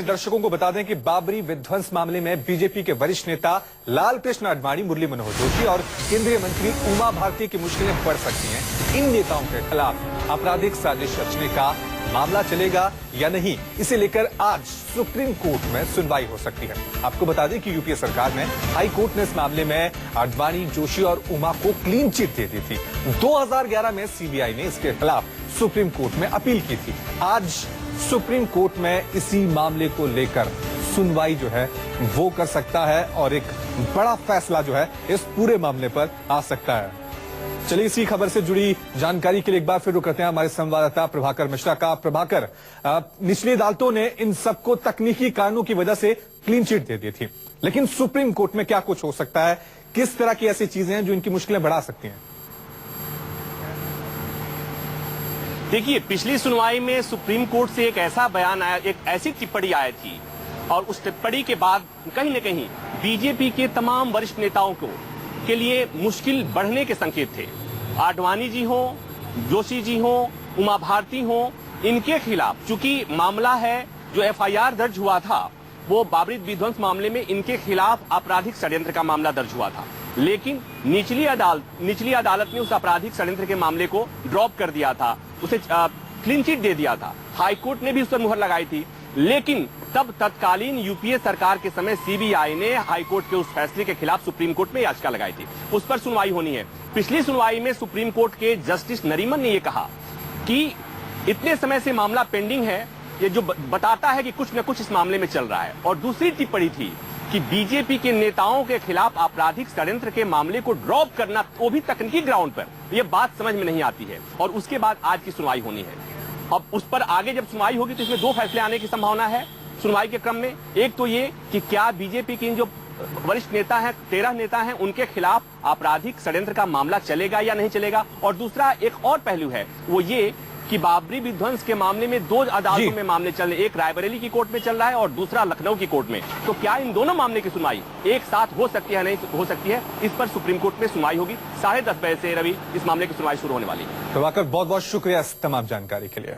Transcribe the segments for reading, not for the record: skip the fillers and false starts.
दर्शकों को बता दें कि बाबरी विध्वंस मामले में बीजेपी के वरिष्ठ नेता लालकृष्ण आडवाणी, मुरली मनोहर जोशी और केंद्रीय मंत्री उमा भारती की मुश्किलें बढ़ सकती हैं। इन नेताओं के खिलाफ आपराधिक साजिश रचने का मामला चलेगा या नहीं, इसे लेकर आज सुप्रीम कोर्ट में सुनवाई हो सकती है। आपको बता दें कि यूपीए सरकार में हाई कोर्ट ने इस मामले में आडवाणी, जोशी और उमा को क्लीन चिट दे दी थी। 2011 में सीबीआई ने इसके खिलाफ सुप्रीम कोर्ट में अपील की थी। आज सुप्रीम कोर्ट में इसी मामले को लेकर सुनवाई जो है वो कर सकता है और एक बड़ा फैसला जो है इस पूरे मामले पर आ सकता है। चलिए इसी खबर से जुड़ी जानकारी के लिए एक बार फिर रुक करते हैं हमारे संवाददाता प्रभाकर मिश्रा का। प्रभाकर, निचली अदालतों ने इन सबको तकनीकी कारणों की वजह से क्लीन चिट दे दी थी, लेकिन सुप्रीम कोर्ट में क्या कुछ हो सकता है? किस तरह की ऐसी चीजें हैं जो इनकी मुश्किलें बढ़ा सकती हैं? देखिए, पिछली सुनवाई में सुप्रीम कोर्ट से एक ऐसा बयान आया, एक ऐसी टिप्पणी आई थी और उस टिप्पणी के बाद कहीं न कहीं बीजेपी के तमाम वरिष्ठ नेताओं के लिए मुश्किल बढ़ने के संकेत थे। आडवाणी जी हो, जोशी जी हो, उमा भारती हो, इनके खिलाफ चूंकि मामला है जो एफआईआर दर्ज हुआ था, वो बाबरी विध्वंस मामले में इनके खिलाफ आपराधिक षड्यंत्र का मामला दर्ज हुआ था, लेकिन निचली अदालत ने उस आपराधिक षड्यंत्र के मामले को ड्रॉप कर दिया था, उसे क्लीन चिट दे दिया था। हाईकोर्ट ने भी उस पर मुहर लगाई थी, लेकिन तब तत्कालीन यूपीए सरकार के समय सीबीआई ने हाईकोर्ट के उस फैसले के खिलाफ सुप्रीम कोर्ट में याचिका लगाई थी। उस पर सुनवाई होनी है। पिछली सुनवाई में सुप्रीम कोर्ट के जस्टिस नरीमन ने यह कहा कि इतने समय से मामला पेंडिंग है, ये जो बताता है कि कुछ न कुछ इस मामले में चल रहा है। और दूसरी टिप्पणी थी कि बीजेपी के नेताओं के खिलाफ आपराधिक षड्यंत्र के मामले को ड्रॉप करना, वो भी तकनीकी ग्राउंड पर, यह बात समझ में नहीं आती है। और उसके बाद आज की सुनवाई होनी है। अब उस पर आगे जब सुनवाई होगी तो इसमें दो फैसले आने की संभावना है सुनवाई के क्रम में। एक तो ये कि क्या बीजेपी के जो वरिष्ठ नेता हैं, 13 नेता हैं, उनके खिलाफ आपराधिक षड्यंत्र का मामला चलेगा या नहीं चलेगा। और दूसरा एक और पहलू है, वो ये कि बाबरी विध्वंस के मामले में दो अदालतों में मामले चल रहे, एक रायबरेली की कोर्ट में चल रहा है और दूसरा लखनऊ की कोर्ट में। तो क्या इन दोनों मामले की सुनवाई एक साथ हो सकती है, नहीं हो सकती है, इस पर सुप्रीम कोर्ट में सुनवाई होगी। 10:30 बजे से रवि इस मामले की सुनवाई शुरू होने वाली है। प्रभाकर, बहुत बहुत शुक्रिया इस तमाम जानकारी के लिए।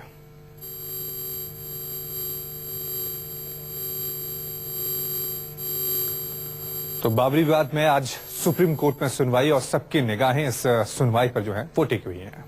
तो बाबरी विवाद में आज सुप्रीम कोर्ट में सुनवाई और सबकी निगाहें इस सुनवाई पर जो है वो टिकी हुई हैं।